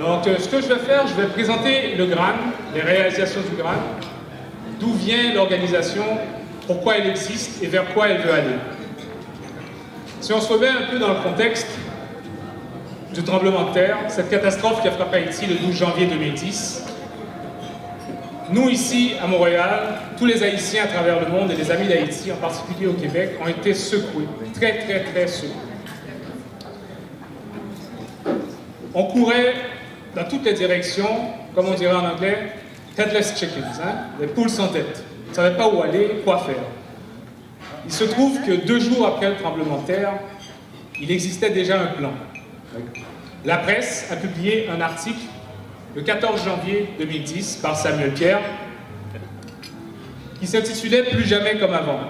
Donc, ce que je vais faire, je vais présenter le GRAN, les réalisations du GRAN, d'où vient l'organisation, pourquoi elle existe et vers quoi elle veut aller. Si on se remet un peu dans le contexte du tremblement de terre, cette catastrophe qui a frappé Haïti le 12 janvier 2010, nous ici à Montréal, tous les Haïtiens à travers le monde et les amis d'Haïti, en particulier au Québec, ont été secoués, très secoués. On courait dans toutes les directions, comme on dirait en anglais, headless chickens, les poules sans tête. On ne savait pas où aller, quoi faire. Il se trouve que 2 jours après le tremblement de terre, il existait déjà un plan. La presse a publié un article le 14 janvier 2010 par Samuel Pierre qui s'intitulait « Plus jamais comme avant ».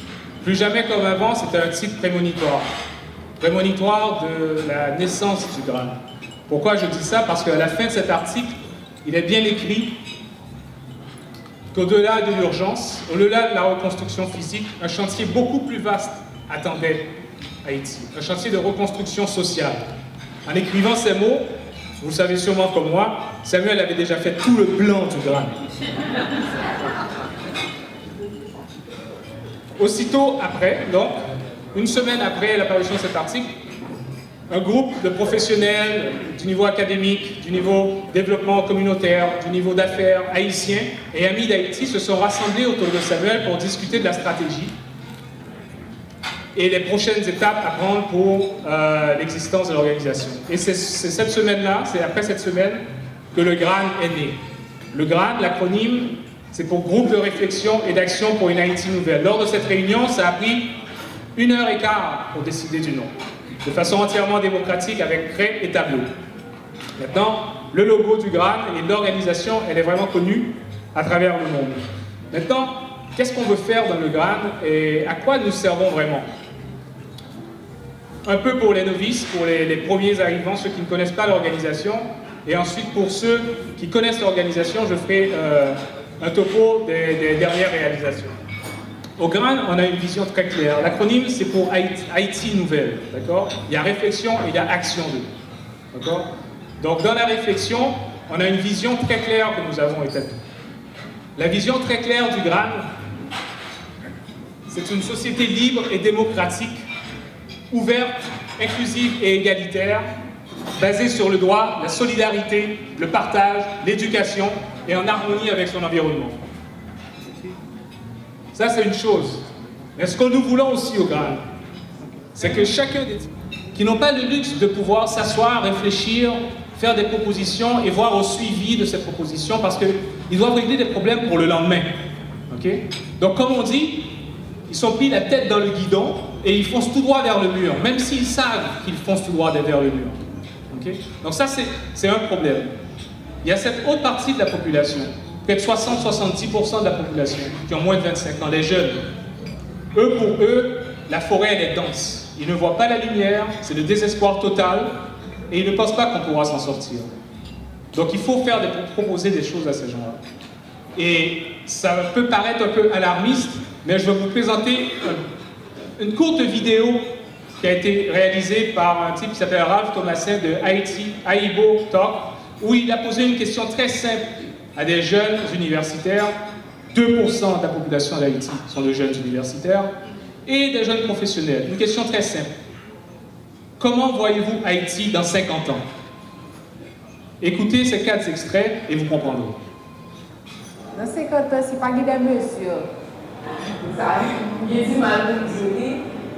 « Plus jamais comme avant », c'était un titre prémonitoire. Prémonitoire de la naissance du GRAN. Pourquoi je dis ça? Parce qu'à la fin de cet article, il est bien écrit qu'au-delà de l'urgence, au-delà de la reconstruction physique, un chantier beaucoup plus vaste attendait Haïti. Un chantier de reconstruction sociale. En écrivant ces mots, vous le savez sûrement comme moi, Samuel avait déjà fait tout le plan du GRAN. Aussitôt après, donc, une semaine après l'apparition de cet article, un groupe de professionnels du niveau académique, du niveau développement communautaire, du niveau d'affaires haïtiens et amis d'Haïti se sont rassemblés autour de Samuel pour discuter de la stratégie et les prochaines étapes à prendre pour l'existence de l'organisation. Et c'est cette semaine-là, c'est après cette semaine, que le GRAN est né. Le GRAN, l'acronyme, c'est pour Groupe de réflexion et d'action pour une Haïti nouvelle. Lors de cette réunion, ça a pris 1h15 pour décider du nom, de façon entièrement démocratique avec craie et tableau. Maintenant, le logo du GRAN et l'organisation, elle est vraiment connue à travers le monde. Maintenant, qu'est-ce qu'on veut faire dans le GRAN et à quoi nous servons vraiment? Un peu pour les novices, pour les premiers arrivants, ceux qui ne connaissent pas l'organisation, et ensuite pour ceux qui connaissent l'organisation, je ferai un topo des dernières réalisations. Au GRAN, on a une vision très claire. L'acronyme, c'est pour Haïti Nouvelle, d'accord? Il y a réflexion et il y a action de. D'accord? Donc, dans la réflexion, on a une vision très claire que nous avons établie. La vision très claire du GRAN, c'est une société libre et démocratique, ouverte, inclusive et égalitaire, basée sur le droit, la solidarité, le partage, l'éducation et en harmonie avec son environnement. Ça, c'est une chose. Mais ce que nous voulons aussi au GRAN, c'est que chacun des qui n'ont pas le luxe de pouvoir s'asseoir, réfléchir, faire des propositions et voir au suivi de ces propositions parce qu'ils doivent régler des problèmes pour le lendemain. Okay? Donc, comme on dit, ils sont pris la tête dans le guidon et ils foncent tout droit vers le mur, même s'ils savent qu'ils foncent tout droit vers le mur. Okay? Donc ça, c'est un problème. Il y a cette autre partie de la population, près de 60-70% de la population, qui ont moins de 25 ans, les jeunes. Eux, pour eux, la forêt, elle est dense. Ils ne voient pas la lumière, c'est le désespoir total, et ils ne pensent pas qu'on pourra s'en sortir. Donc il faut proposer des choses à ces gens-là. Et ça peut paraître un peu alarmiste, mais je vais vous présenter une courte vidéo qui a été réalisée par un type qui s'appelle Ralph Thomasin de Haïti, Aibo Talk, où il a posé une question très simple à des jeunes universitaires. 2% de la population d'Haïti sont de jeunes universitaires et des jeunes professionnels. Une question très simple. Comment voyez-vous Haïti dans 50 ans? Écoutez ces 4 extraits et vous comprendrez. Dans 50 ans, c'est pas des mesures. Ça, il y a du mal de jouer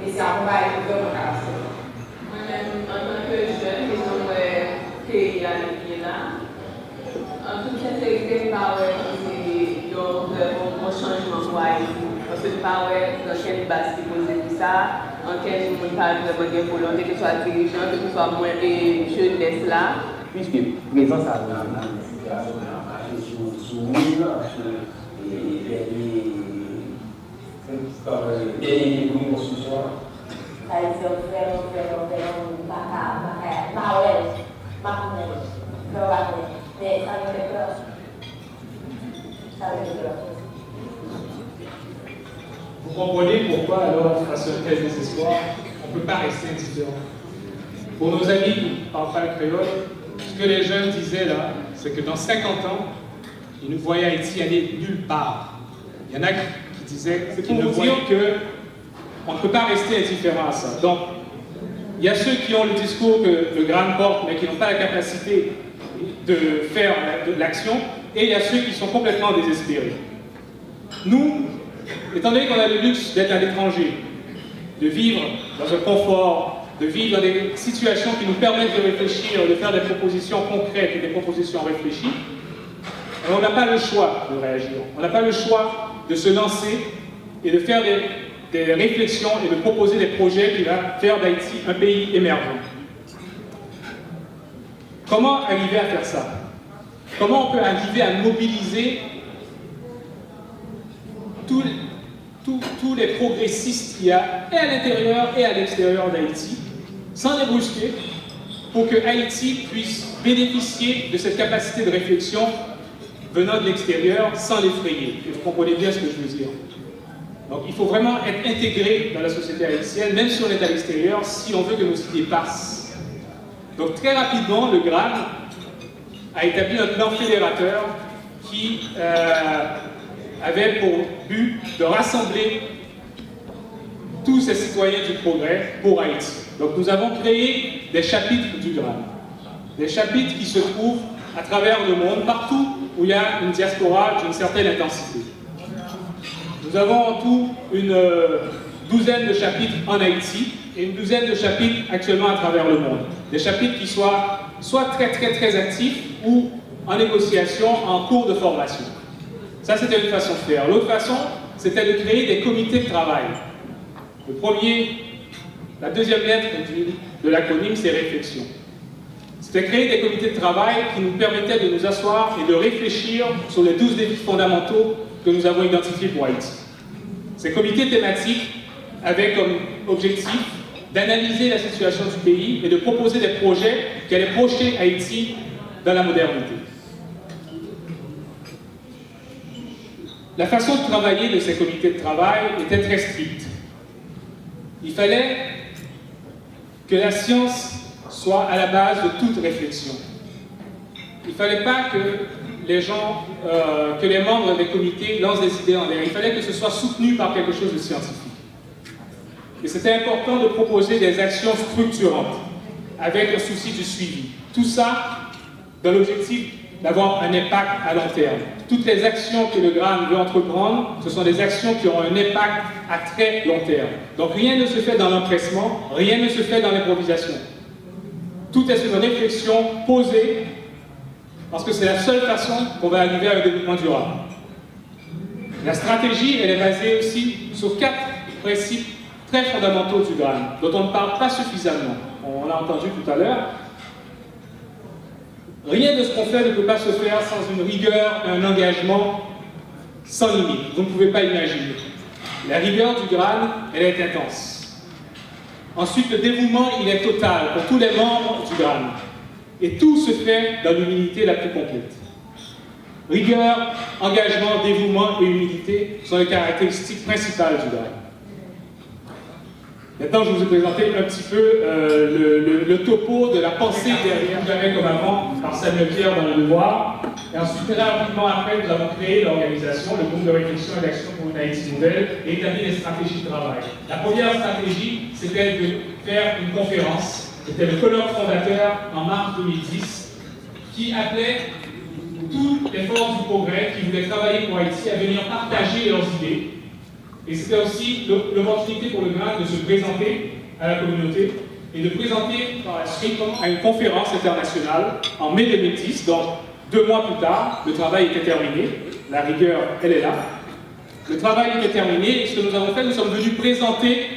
et c'est un travail de vocation. Moi-même, en tant que jeune, je suis là. En tout cas, c'est que un changement pour Haïti. Parce que pas dans quelle base qui pose tout ça, en quel monde parle vraiment de volonté, que ce soit dirigeant, que ce soit moins jeunesse là. Puisque présence à la situation sur et construction. Haïti, on fait mais ça me fait peur. Ça me fait peur. Vous comprenez pourquoi, alors, face à un tel désespoir, on ne peut pas rester indifférent. Pour nos amis qui parlent pas le créole, Ce que les jeunes disaient là, c'est que dans 50 ans, ils nous voyaient Haïti aller nulle part. Il y en a qui disaient qu'ils ne voyaient qu'on ne peut pas rester indifférent à ça. Donc, il y a ceux qui ont le discours que le Grand porte, mais qui n'ont pas la capacité de faire de l'action, et il y a ceux qui sont complètement désespérés. Nous, étant donné qu'on a le luxe d'être à l'étranger, de vivre dans un confort, de vivre dans des situations qui nous permettent de réfléchir, de faire des propositions concrètes et des propositions réfléchies, on n'a pas le choix de réagir. On n'a pas le choix de se lancer et de faire des réflexions et de proposer des projets qui vont faire d'Haïti un pays émergent. Comment arriver à faire ça? Comment on peut arriver à mobiliser tous les progressistes qu'il y a et à l'intérieur et à l'extérieur d'Haïti, sans les brusquer, pour que Haïti puisse bénéficier de cette capacité de réflexion venant de l'extérieur sans l'effrayer. Vous comprenez bien ce que je veux dire. Donc il faut vraiment être intégré dans la société haïtienne, même si on est à l'extérieur, si on veut que nos idées passent. Donc très rapidement, le GRAN a établi un plan fédérateur qui avait pour but de rassembler tous ces citoyens du progrès pour Haïti. Donc nous avons créé des chapitres du GRAN, des chapitres qui se trouvent à travers le monde, partout où il y a une diaspora d'une certaine intensité. Nous avons en tout une douzaine de chapitres en Haïti et une douzaine de chapitres actuellement à travers le monde. Des chapitres qui soient soit très actifs ou en négociation, en cours de formation. Ça, c'était une façon de faire. L'autre façon, c'était de créer des comités de travail. La deuxième lettre de l'acronyme, c'est réflexion. C'était créer des comités de travail qui nous permettaient de nous asseoir et de réfléchir sur les 12 défis fondamentaux que nous avons identifiés pour Haïti. Ces comités thématiques avaient comme objectif d'analyser la situation du pays et de proposer des projets qui allaient projeter Haïti dans la modernité. La façon de travailler de ces comités de travail était très stricte. Il fallait que la science soit à la base de toute réflexion. Il ne fallait pas que les gens, que les membres des comités lancent des idées en l'air. Il fallait que ce soit soutenu par quelque chose de scientifique. Et c'était important de proposer des actions structurantes, avec un souci du suivi. Tout ça dans l'objectif d'avoir un impact à long terme. Toutes les actions que le GRAN veut entreprendre, ce sont des actions qui ont un impact à très long terme. Donc rien ne se fait dans l'empressement, rien ne se fait dans l'improvisation. Tout est sur une réflexion posée, parce que c'est la seule façon qu'on va arriver à un développement durable. La stratégie, elle est basée aussi sur 4 principes très fondamentaux du GRAN, dont on ne parle pas suffisamment. On l'a entendu tout à l'heure. Rien de ce qu'on fait ne peut pas se faire sans une rigueur et un engagement sans limite. Vous ne pouvez pas imaginer. La rigueur du GRAN, elle est intense. Ensuite, le dévouement, il est total pour tous les membres du GRAN. Et tout se fait dans l'humilité la plus complète. Rigueur, engagement, dévouement et humilité sont les caractéristiques principales du GRAN. Maintenant, je vous ai présenté un petit peu le topo de la pensée derrière Jamais comme avant par Samuel Pierre dans Le Devoir. Et ensuite, très rapidement après, nous avons créé l'organisation, le groupe de réflexion et d'action pour une Haïti nouvelle, et établi des stratégies de travail. La première stratégie, c'était de faire une conférence. C'était le colloque fondateur en mars 2010, qui appelait toutes les forces du progrès qui voulaient travailler pour Haïti à venir partager leurs idées. Et c'était aussi l'opportunité pour le GRAN de se présenter à la communauté et de présenter par la suite à une conférence internationale en mai 2010. Donc, 2 mois plus tard, le travail était terminé. La rigueur, elle est là. Le travail était terminé et ce que nous avons fait, nous sommes venus présenter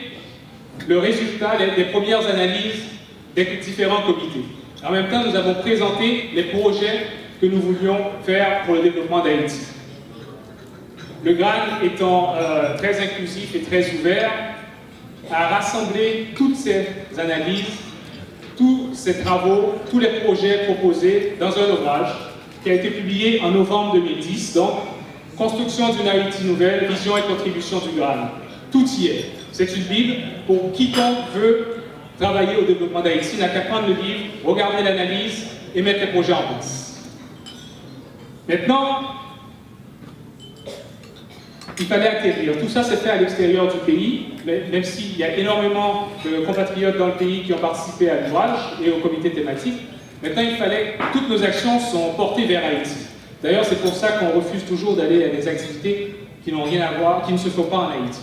le résultat des premières analyses des différents comités. En même temps, nous avons présenté les projets que nous voulions faire pour le développement d'Haïti. Le GRAN étant très inclusif et très ouvert, a rassemblé toutes ces analyses, tous ces travaux, tous les projets proposés dans un ouvrage qui a été publié en novembre 2010, donc Construction d'une Haïti nouvelle, vision et contribution du GRAN. Tout y est. C'est une Bible pour quiconque veut travailler au développement d'Haïti, n'a qu'à prendre le livre, regarder l'analyse et mettre les projets en place. Maintenant, il fallait acquérir. Tout ça s'est fait à l'extérieur du pays, même s'il y a énormément de compatriotes dans le pays qui ont participé à l'ouvrage et au comité thématique. Maintenant, il fallait que toutes nos actions sont portées vers Haïti. D'ailleurs, c'est pour ça qu'on refuse toujours d'aller à des activités qui n'ont rien à voir, qui ne se font pas en Haïti.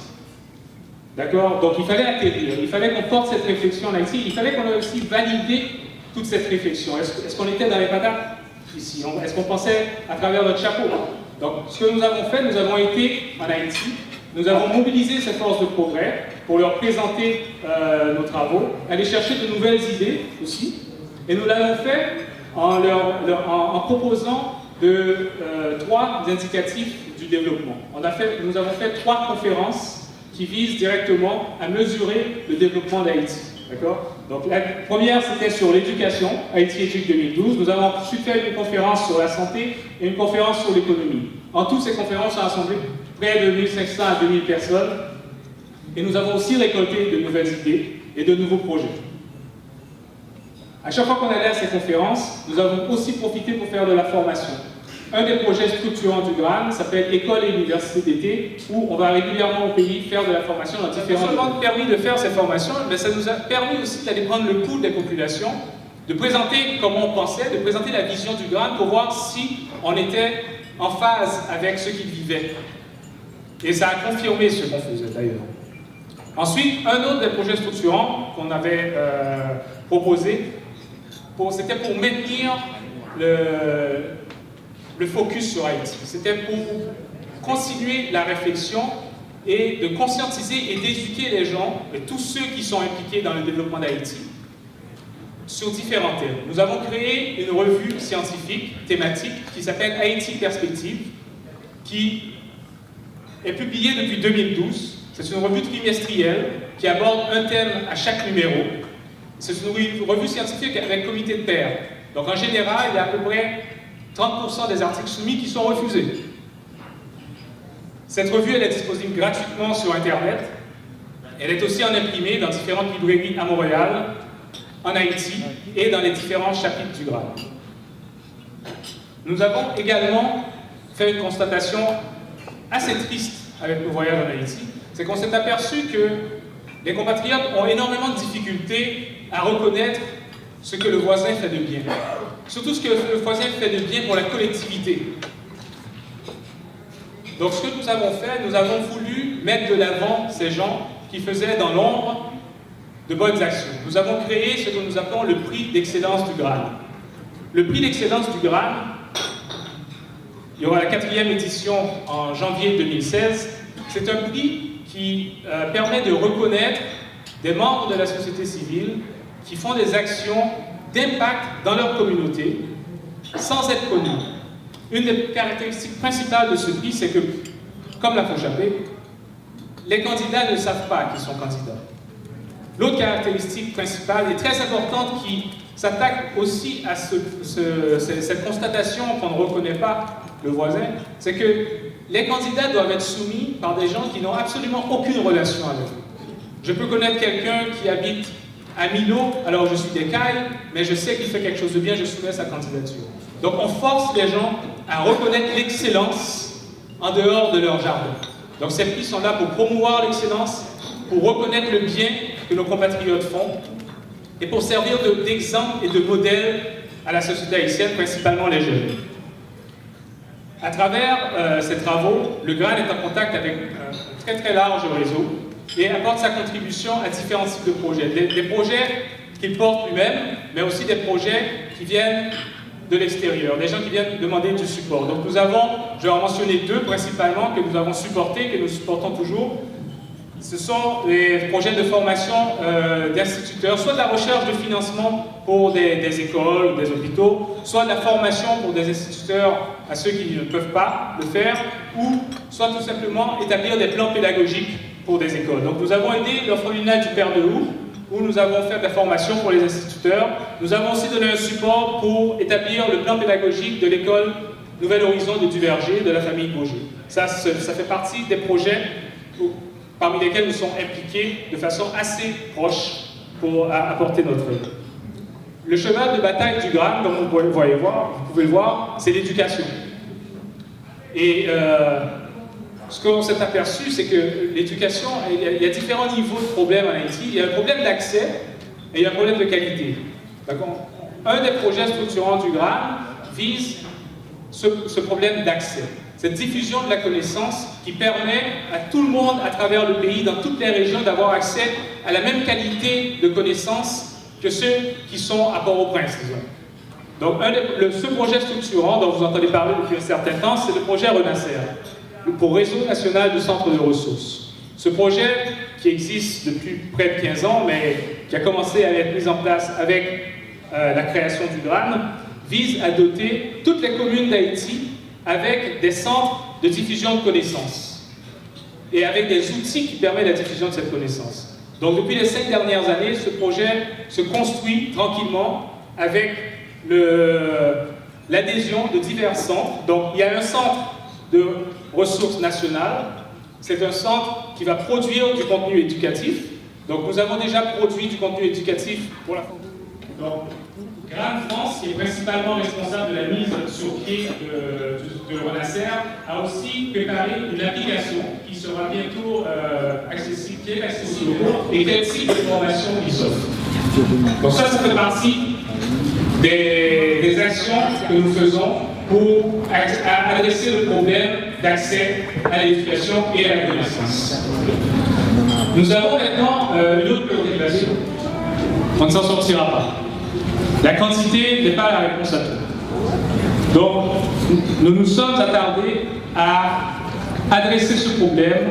D'accord? Donc, il fallait acquérir, il fallait qu'on porte cette réflexion en Haïti, il fallait qu'on ait aussi validé toute cette réflexion. Est-ce qu'on était dans les patates ici? Est-ce qu'on pensait à travers notre chapeau? Donc, ce que nous avons fait, nous avons été en Haïti, nous avons mobilisé cette force de progrès pour leur présenter nos travaux, aller chercher de nouvelles idées aussi, et nous l'avons fait en proposant trois indicatifs du développement. Nous avons fait 3 conférences qui visent directement à mesurer le développement d'Haïti. D'accord? Donc la première, c'était sur l'éducation, Haïti Éduque 2012. Nous avons ensuite fait une conférence sur la santé et une conférence sur l'économie. En tout, ces conférences ont rassemblé près de 1500 à 2000 personnes. Et nous avons aussi récolté de nouvelles idées et de nouveaux projets. À chaque fois qu'on allait à ces conférences, nous avons aussi profité pour faire de la formation. Un des projets structurants du GRAN s'appelle École et Université d'été, où on va régulièrement au pays faire de la formation dans différents domaines. Ça nous a seulement permis de faire ces formations, mais ça nous a permis aussi d'aller prendre le pouls des populations, de présenter comment on pensait, de présenter la vision du GRAN pour voir si on était en phase avec ce qu'ils vivaient. Et ça a confirmé ce qu'on faisait d'ailleurs. Ensuite, un autre des projets structurants qu'on avait proposé, c'était pour maintenir le focus sur Haïti. C'était pour continuer la réflexion et de conscientiser et d'éduquer les gens, et tous ceux qui sont impliqués dans le développement d'Haïti, sur différents thèmes. Nous avons créé une revue scientifique thématique qui s'appelle Haïti Perspective, qui est publiée depuis 2012. C'est une revue trimestrielle qui aborde un thème à chaque numéro. C'est une revue scientifique avec comité de pairs. Donc en général, il y a à peu près 30% des articles soumis qui sont refusés. Cette revue, elle est disponible gratuitement sur Internet. Elle est aussi en imprimé dans différentes librairies à Montréal, en Haïti et dans les différents chapitres du GRAN. Nous avons également fait une constatation assez triste avec nos voyages en Haïti. C'est qu'on s'est aperçu que les compatriotes ont énormément de difficultés à reconnaître ce que le voisin fait de bien. Surtout ce que le voisin fait de bien pour la collectivité. Donc ce que nous avons fait, nous avons voulu mettre de l'avant ces gens qui faisaient dans l'ombre de bonnes actions. Nous avons créé ce que nous appelons le prix d'excellence du GRAN. Le prix d'excellence du GRAN, il y aura la 4e édition en janvier 2016. C'est un prix qui permet de reconnaître des membres de la société civile qui font des actions d'impact dans leur communauté sans être connus. Une des caractéristiques principales de ce prix, c'est que, comme la FONJAPE, les candidats ne savent pas qu'ils sont candidats. L'autre caractéristique principale et très importante qui s'attaque aussi à cette constatation qu'on ne reconnaît pas le voisin, c'est que les candidats doivent être soumis par des gens qui n'ont absolument aucune relation avec eux. Je peux connaître quelqu'un qui habite à Milo, alors je suis d'Écaille, mais je sais qu'il fait quelque chose de bien, je soumets sa candidature. Donc on force les gens à reconnaître l'excellence en dehors de leur jardin. Donc ces prix sont là pour promouvoir l'excellence, pour reconnaître le bien que nos compatriotes font, et pour servir d'exemple et de modèle à la société haïtienne, principalement les jeunes. À travers ces travaux, le GRAN est en contact avec un très très large réseau et apporte sa contribution à différents types de projets. Des projets qu'il porte lui-même, mais aussi des projets qui viennent de l'extérieur, des gens qui viennent demander du support. Donc nous avons, je vais en mentionner 2 principalement, que nous avons supportés, que nous supportons toujours. Ce sont les projets de formation d'instituteurs, soit de la recherche de financement pour des écoles, des hôpitaux, soit de la formation pour des instituteurs à ceux qui ne peuvent pas le faire, ou soit tout simplement établir des plans pédagogiques pour des écoles. Donc nous avons aidé l'orphelinat du Père de Hou, où nous avons fait de la formation pour les instituteurs. Nous avons aussi donné un support pour établir le plan pédagogique de l'école Nouvel Horizon de Duverger, de la famille Boger. Ça fait partie des projets parmi lesquels nous sommes impliqués de façon assez proche pour apporter notre aide. le cheval de bataille du GRAN, comme vous pouvez le voir, c'est l'éducation. Et ce qu'on s'est aperçu, c'est que l'éducation, il y a différents niveaux de problèmes en Haïti. Il y a un problème d'accès et il y a un problème de qualité. Un des projets structurants du GRAN vise ce problème d'accès. Cette diffusion de la connaissance qui permet à tout le monde à travers le pays, dans toutes les régions, d'avoir accès à la même qualité de connaissances que ceux qui sont à Port-au-Prince, disons. Donc, ce projet structurant dont vous entendez parler depuis un certain temps, c'est le projet RENACER, pour Réseau National de Centres de Ressources. Ce projet, qui existe depuis près de 15 ans, mais qui a commencé à être mis en place avec la création du GRAN, vise à doter toutes les communes d'Haïti avec des centres de diffusion de connaissances et avec des outils qui permettent la diffusion de cette connaissance. Donc depuis les 5 dernières années, ce projet se construit tranquillement avec l'adhésion de divers centres. Donc il y a un centre de ressources nationales, c'est un centre qui va produire du contenu éducatif. Donc nous avons déjà produit du contenu éducatif pour la donc, GRAN France, qui est principalement responsable de la mise sur pied de RENACER, a aussi préparé une application qui sera bientôt accessible et quel type de formation qui s'offre. Donc ça fait partie des actions que nous faisons pour adresser le problème d'accès à l'éducation et à la connaissance. Nous avons maintenant une autre préoccupation. On ne s'en sortira pas. La quantité n'est pas la réponse à tout. Donc, nous nous sommes attardés à adresser ce problème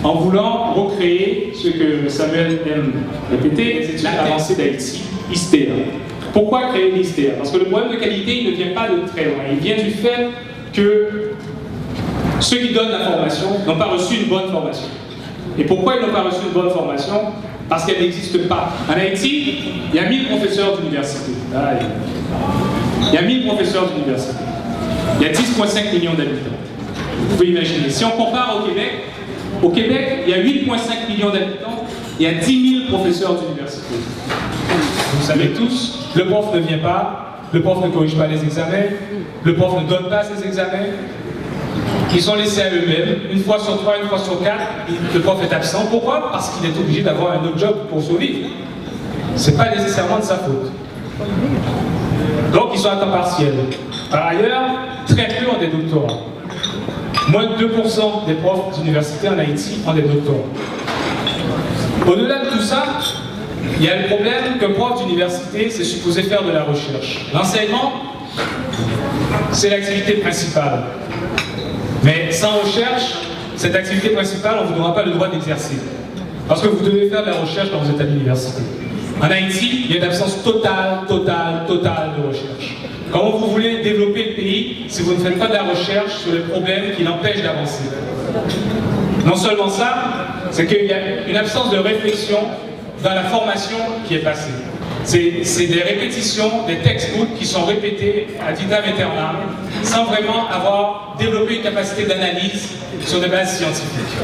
en voulant recréer ce que Samuel aime répéter, les études avancées d'Haïti, ISTEA. Pourquoi créer l'ISTEA? Parce que le problème de qualité, il ne vient pas de très loin. Il vient du fait que ceux qui donnent la formation n'ont pas reçu une bonne formation. Et pourquoi ils n'ont pas reçu une bonne formation? Parce qu'elle n'existe pas. En Haïti, il y a 1000 professeurs d'université. Il y a 1000 professeurs d'université. Il y a 10,5 millions d'habitants. Vous pouvez imaginer. Si on compare au Québec, il y a 8,5 millions d'habitants, il y a 10 000 professeurs d'université. Vous savez tous, le prof ne vient pas, le prof ne corrige pas les examens, le prof ne donne pas ses examens. Ils sont laissés à eux-mêmes, une fois sur 3, une fois sur 4, le prof est absent. Pourquoi? Parce qu'il est obligé d'avoir un autre job pour survivre. Ce n'est pas nécessairement de sa faute. Donc ils sont à temps partiel. Par ailleurs, très peu ont des doctorats. Moins de 2% des profs d'université en Haïti ont des doctorats. Au-delà de tout ça, il y a le problème qu'un prof d'université, c'est supposé faire de la recherche. L'enseignement, c'est l'activité principale. Mais sans recherche, cette activité principale, on ne vous donnera pas le droit d'exercer. Parce que vous devez faire de la recherche quand vous êtes à l'université. En Haïti, il y a une absence totale de recherche. Comment vous voulez développer le pays si vous ne faites pas de la recherche sur les problèmes qui l'empêchent d'avancer? Non seulement ça, c'est qu'il y a une absence de réflexion dans la formation qui est passée. C'est des répétitions, des textbooks qui sont répétés à vitam aeternam, sans vraiment avoir développé une capacité d'analyse sur des bases scientifiques.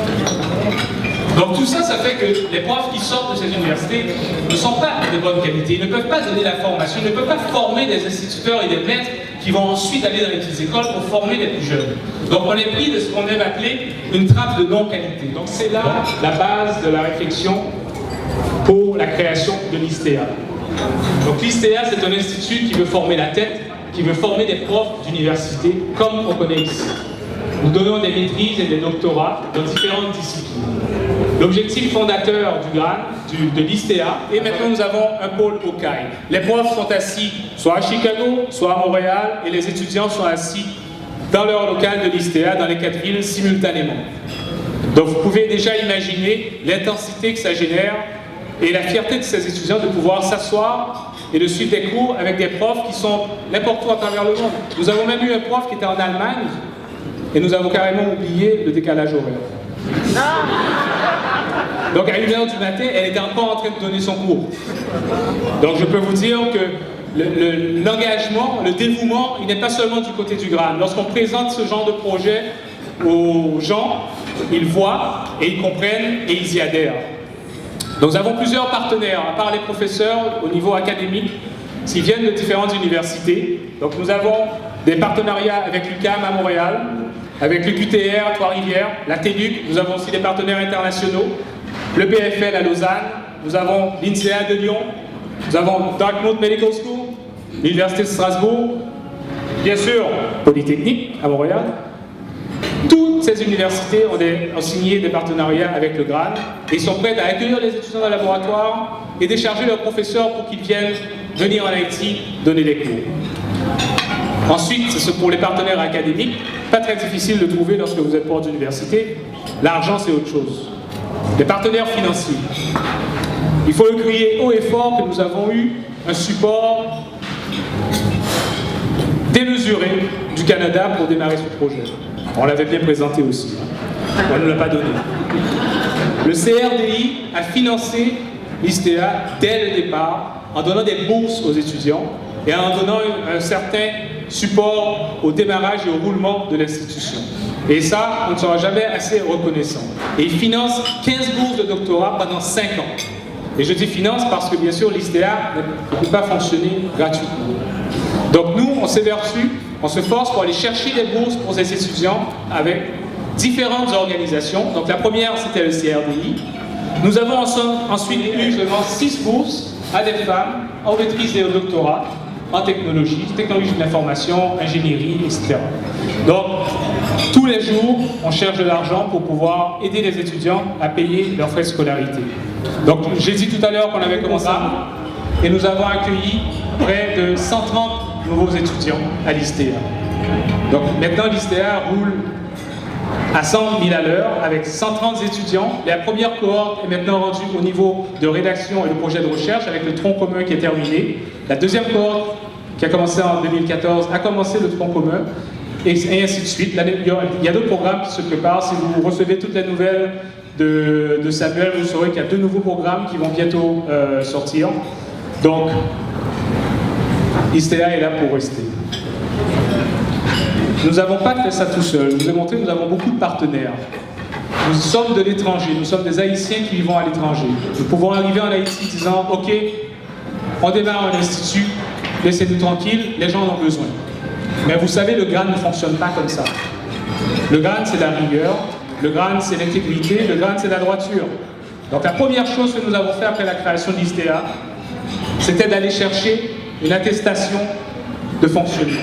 Donc tout ça, ça fait que les profs qui sortent de ces universités ne sont pas de bonne qualité, ils ne peuvent pas donner la formation, ils ne peuvent pas former des instituteurs et des maîtres qui vont ensuite aller dans les petites écoles pour former les plus jeunes. Donc on est pris de ce qu'on aime appeler une trappe de non-qualité. Donc c'est là la base de la réflexion pour la création de l'ISTEA. Donc l'ISTEA, c'est un institut qui veut former la tête, qui veut former des profs d'université, comme on connaît ici. Nous donnons des maîtrises et des doctorats dans différentes disciplines. L'objectif fondateur du GRAN, de l'ISTEA, et maintenant nous avons un pôle au CAI. Les profs sont assis soit à Chicago, soit à Montréal, et les étudiants sont assis dans leur local de l'ISTEA, dans les 4 villes, simultanément. Donc vous pouvez déjà imaginer l'intensité que ça génère et la fierté de ces étudiants de pouvoir s'asseoir et de suivre des cours avec des profs qui sont n'importe où à travers le monde. Nous avons même eu un prof qui était en Allemagne et nous avons carrément oublié le décalage horaire. Donc à 1h du matin, elle était encore en train de donner son cours. Donc je peux vous dire que l'engagement, le dévouement, il n'est pas seulement du côté du GRAN. Lorsqu'on présente ce genre de projet aux gens, ils voient et ils comprennent et ils y adhèrent. Donc nous avons plusieurs partenaires, à part les professeurs au niveau académique, s'ils viennent de différentes universités. Donc nous avons des partenariats avec l'UQAM à Montréal, avec le QTR, Trois-Rivières, la TELUC, nous avons aussi des partenaires internationaux, le BFL à Lausanne, nous avons l'INSEAD de Lyon, nous avons Dartmouth Medical School, l'Université de Strasbourg, bien sûr Polytechnique à Montréal. Toutes ces universités ont signé des partenariats avec le GRAN et sont prêtes à accueillir les étudiants dans le laboratoire et décharger leurs professeurs pour qu'ils viennent venir en Haïti donner des cours. Ensuite, c'est pour les partenaires académiques, pas très difficile de trouver lorsque vous êtes prof d'université. L'argent, c'est autre chose. Les partenaires financiers. Il faut le crier haut et fort que nous avons eu un support démesuré du Canada pour démarrer ce projet. On l'avait bien présenté aussi. On ne nous l'a pas donné. Le CRDI a financé l'ISTEA dès le départ en donnant des bourses aux étudiants et en donnant un certain support au démarrage et au roulement de l'institution. Et ça, on ne sera jamais assez reconnaissant. Et il finance 15 bourses de doctorat pendant 5 ans. Et je dis finance parce que bien sûr l'ISTEA ne peut pas fonctionner gratuitement. Donc nous, on s'évertue, on se force pour aller chercher des bourses pour ces étudiants avec différentes organisations. Donc la première, c'était le CRDI. Nous avons ensuite eu seulement 6 bourses à des femmes en maîtrise et au doctorat, en technologie de l'information, ingénierie, etc. Donc, tous les jours, on cherche de l'argent pour pouvoir aider les étudiants à payer leurs frais de scolarité. Donc, j'ai dit tout à l'heure qu'on avait commencé et nous avons accueilli près de 130 nouveaux étudiants à l'ISTEA. Donc, maintenant, l'ISTEA roule à 100 000 à l'heure avec 130 étudiants. La première cohorte est maintenant rendue au niveau de rédaction et de projet de recherche avec le tronc commun qui est terminé. La deuxième cohorte, qui a commencé en 2014, a commencé le tronc commun et ainsi de suite. Il y a d'autres programmes qui se préparent. Si vous recevez toutes les nouvelles de Samuel, vous saurez qu'il y a 2 nouveaux programmes qui vont bientôt sortir. Donc, ISTEA est là pour rester. Nous n'avons pas fait ça tout seul. Je vous ai montré, nous avons beaucoup de partenaires. Nous sommes de l'étranger, nous sommes des Haïtiens qui vivons à l'étranger. Nous pouvons arriver en Haïti disant « Ok, on démarre un institut, laissez-nous tranquilles, les gens en ont besoin. » Mais vous savez, le GRAN ne fonctionne pas comme ça. Le GRAN, c'est la rigueur, le GRAN, c'est l'intégrité, le GRAN, c'est la droiture. Donc la première chose que nous avons fait après la création de l'ISTEA, c'était d'aller chercher une attestation de fonctionnement.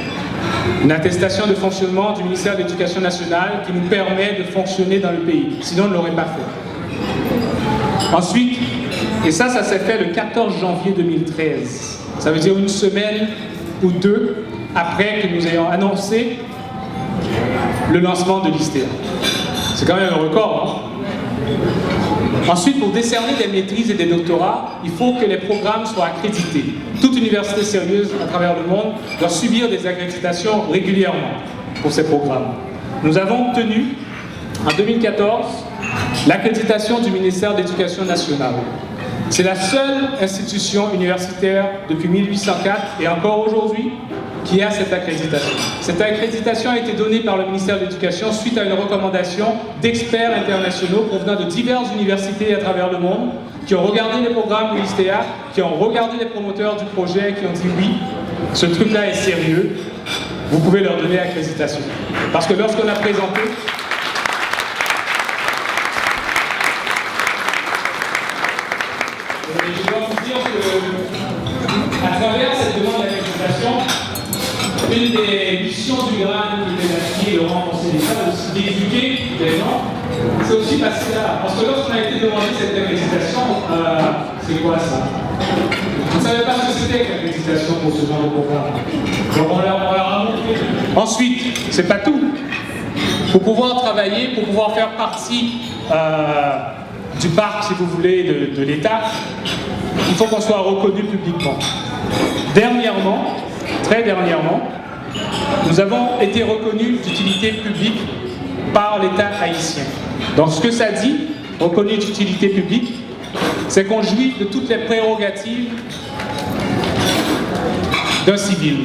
Une attestation de fonctionnement du ministère de l'Éducation nationale qui nous permet de fonctionner dans le pays. Sinon, on ne l'aurait pas fait. Ensuite, et ça s'est fait le 14 janvier 2013. Ça veut dire une semaine ou 2 après que nous ayons annoncé le lancement de l'ISTEA. C'est quand même un record, hein? Ensuite, pour décerner des maîtrises et des doctorats, il faut que les programmes soient accrédités. Toute université sérieuse à travers le monde doit subir des accréditations régulièrement pour ces programmes. Nous avons obtenu, en 2014, l'accréditation du ministère de l'Éducation nationale. C'est la seule institution universitaire depuis 1804 et encore aujourd'hui qui a cette accréditation. Cette accréditation a été donnée par le ministère de l'Éducation suite à une recommandation d'experts internationaux provenant de diverses universités à travers le monde qui ont regardé les programmes de l'ISTEA, qui ont regardé les promoteurs du projet, qui ont dit oui, ce truc-là est sérieux, vous pouvez leur donner l'accréditation. Parce que lorsqu'on a présenté... Je dois vous dire qu'à travers cette demande d'accréditation, une des missions du GRAN qui était d'assier de renforcer l'État, aussi d'éduquer les gens, c'est aussi parce que lorsqu'on a été demandé cette accréditation, c'est quoi ça? On ne savait pas ce que c'était que l'accréditation pour ce genre de programme. Donc on leur a montré. Ensuite, c'est pas tout. Pour pouvoir travailler, pour pouvoir faire partie du parc, si vous voulez, de l'État, il faut qu'on soit reconnu publiquement. Dernièrement, très dernièrement, nous avons été reconnus d'utilité publique par l'État haïtien. Donc ce que ça dit, reconnu d'utilité publique, c'est qu'on jouit de toutes les prérogatives d'un civil.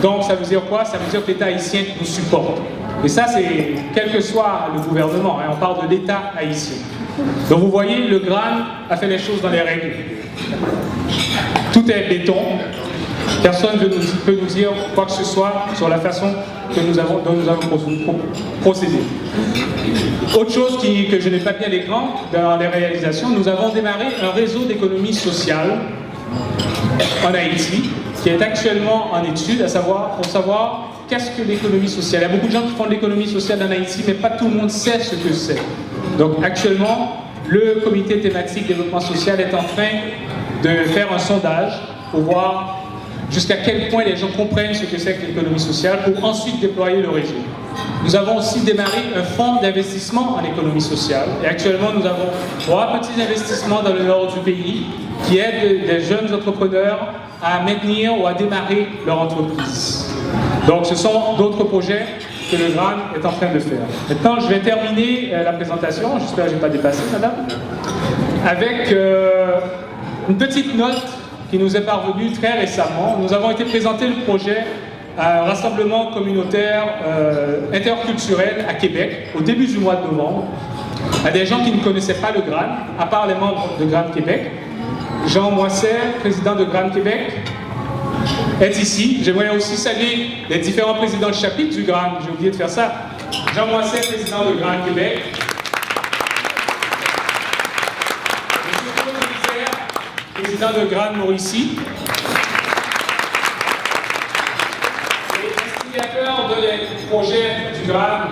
Donc ça veut dire quoi? Ça veut dire que l'État haïtien nous supporte. Et ça, c'est quel que soit le gouvernement, hein, on parle de l'État haïtien. Donc vous voyez, le GRAN a fait les choses dans les règles. Tout est béton. Personne ne peut nous dire quoi que ce soit sur la façon dont nous avons procédé. Autre chose que je n'ai pas mis à l'écran dans les réalisations, nous avons démarré un réseau d'économie sociale en Haïti qui est actuellement en étude pour savoir qu'est-ce que l'économie sociale. Il y a beaucoup de gens qui font de l'économie sociale en Haïti, mais pas tout le monde sait ce que c'est. Donc actuellement, le comité thématique développement social est en train de faire un sondage pour voir jusqu'à quel point les gens comprennent ce que c'est que l'économie sociale pour ensuite déployer le réseau. Nous avons aussi démarré un fonds d'investissement en économie sociale et actuellement nous avons 3 petits investissements dans le nord du pays qui aident les jeunes entrepreneurs à maintenir ou à démarrer leur entreprise. Donc ce sont d'autres projets que le GRAN est en train de faire. Maintenant je vais terminer la présentation, j'espère que je n'ai pas dépassé madame, avec une petite note qui nous est parvenue très récemment. Nous avons été présenter le projet à un rassemblement communautaire interculturel à Québec au début du mois de novembre à des gens qui ne connaissaient pas le GRAN, à part les membres de GRAN Québec. Jean Moisset, président de GRAN Québec, est ici. J'aimerais aussi saluer les différents présidents de chapitre du GRAN, j'ai oublié de faire ça. Jean Moisset, président de GRAN Québec. Président de GRAN Mauricie. Et instigateur de projet du GRAN,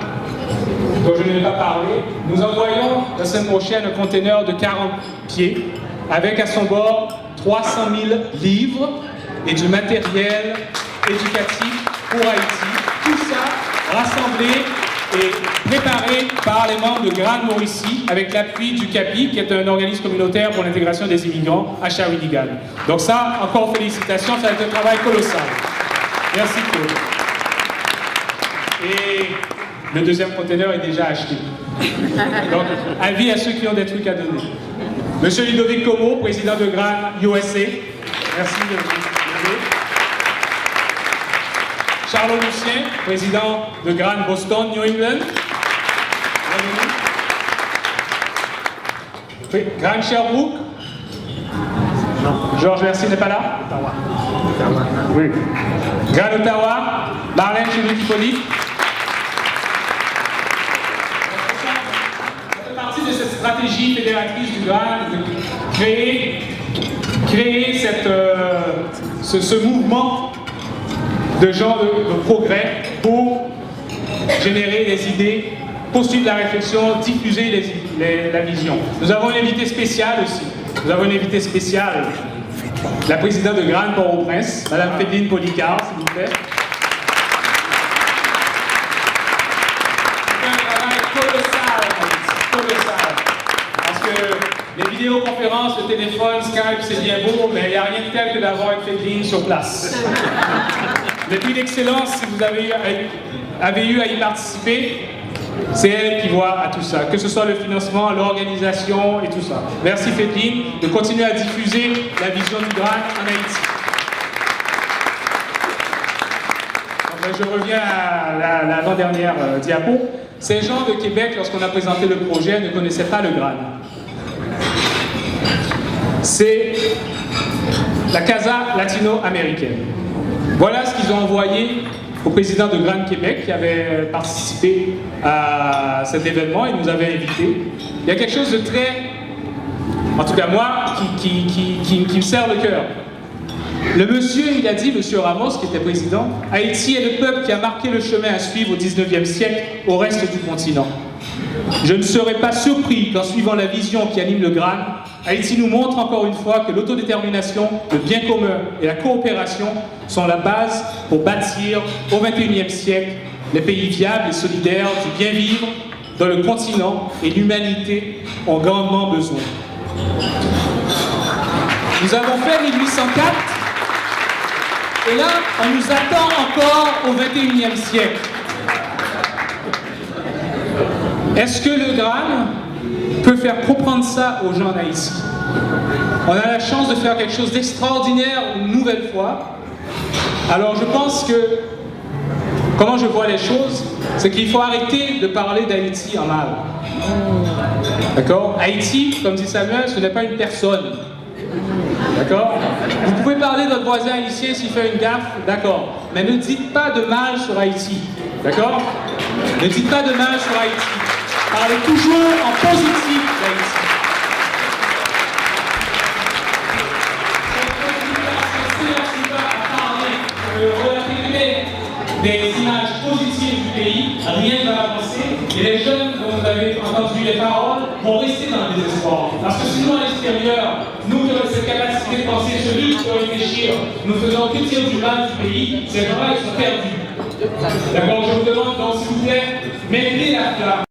dont je n'ai pas parlé, nous envoyons la semaine prochaine un conteneur de 40 pieds avec à son bord 300 000 livres et du matériel éducatif pour Haïti. Tout ça rassemblé et préparé par les membres de GRAN Mauricie avec l'appui du CAPI, qui est un organisme communautaire pour l'intégration des immigrants à Shawinigan. Donc ça, encore félicitations, ça va être un travail colossal. Merci Claude. Et le deuxième conteneur est déjà acheté. Donc, avis à ceux qui ont des trucs à donner. Monsieur Ludovic Como, président de GRAN USA. Merci de venir. Charles Lucien, président de GRAN Boston, New England. GRAN Sherbrooke. Georges Mercier n'est pas là. Oui. GRAN Ottawa. Marlène Chénier-Hippolyte. Ça fait partie de cette stratégie fédératrice du GRAN de créer ce mouvement de gens de progrès pour générer des idées, poursuivre la réflexion, diffuser la vision. Nous avons une invitée spéciale aussi. Nous avons une invitée spéciale, la présidente de GRAN Port-au-Prince, Madame Féline Policard, s'il vous plaît. C'est un travail colossal. Parce que les vidéoconférences, le téléphone, Skype, c'est bien beau, mais il n'y a rien de tel que d'avoir une Féline sur place. Le prix d'excellence, si vous avez eu à y participer, c'est elle qui voit à tout ça, que ce soit le financement, l'organisation et tout ça. Merci Féline de continuer à diffuser la vision du GRAN en Haïti. Donc, je reviens à l'avant-dernière diapo. Ces gens de Québec, lorsqu'on a présenté le projet, ne connaissaient pas le GRAN. C'est la Casa latino-américaine. Voilà ce qu'ils ont envoyé au président de GRAN Québec qui avait participé à cet événement et nous avait invités. Il y a quelque chose de très, en tout cas moi, qui me serre le cœur. Le monsieur, il a dit, monsieur Ramos, qui était président, Haïti est le peuple qui a marqué le chemin à suivre au 19e siècle au reste du continent. Je ne serais pas surpris qu'en suivant la vision qui anime le GRAN, Haïti nous montre encore une fois que l'autodétermination, le bien commun et la coopération sont la base pour bâtir au XXIe siècle les pays viables et solidaires du bien vivre dont le continent et l'humanité ont grandement besoin. Nous avons fait 1804 et là, on nous attend encore au XXIe siècle. Est-ce que le GRAN peut faire comprendre ça aux gens d'Haïti? On a la chance de faire quelque chose d'extraordinaire une nouvelle fois. Alors je pense que, comment je vois les choses, c'est qu'il faut arrêter de parler d'Haïti en mal. D'accord? Haïti, comme dit Samuel, ce n'est pas une personne. D'accord? Vous pouvez parler de votre voisin haïtien s'il fait une gaffe, d'accord. Mais ne dites pas de mal sur Haïti. D'accord? Ne dites pas de mal sur Haïti. Parlez toujours en positif d'Haïti. Des images positives du pays, rien ne va avancer, et les jeunes, dont vous avez entendu les paroles, vont rester dans le désespoir. Parce que sinon, à l'extérieur, nous qui avons cette capacité de penser, ce luxe de réfléchir, nous faisons que tirer du mal du pays, ces gens-là, ils sont perdus. D'accord? Je vous demande donc, s'il vous plaît, maintenez la flamme.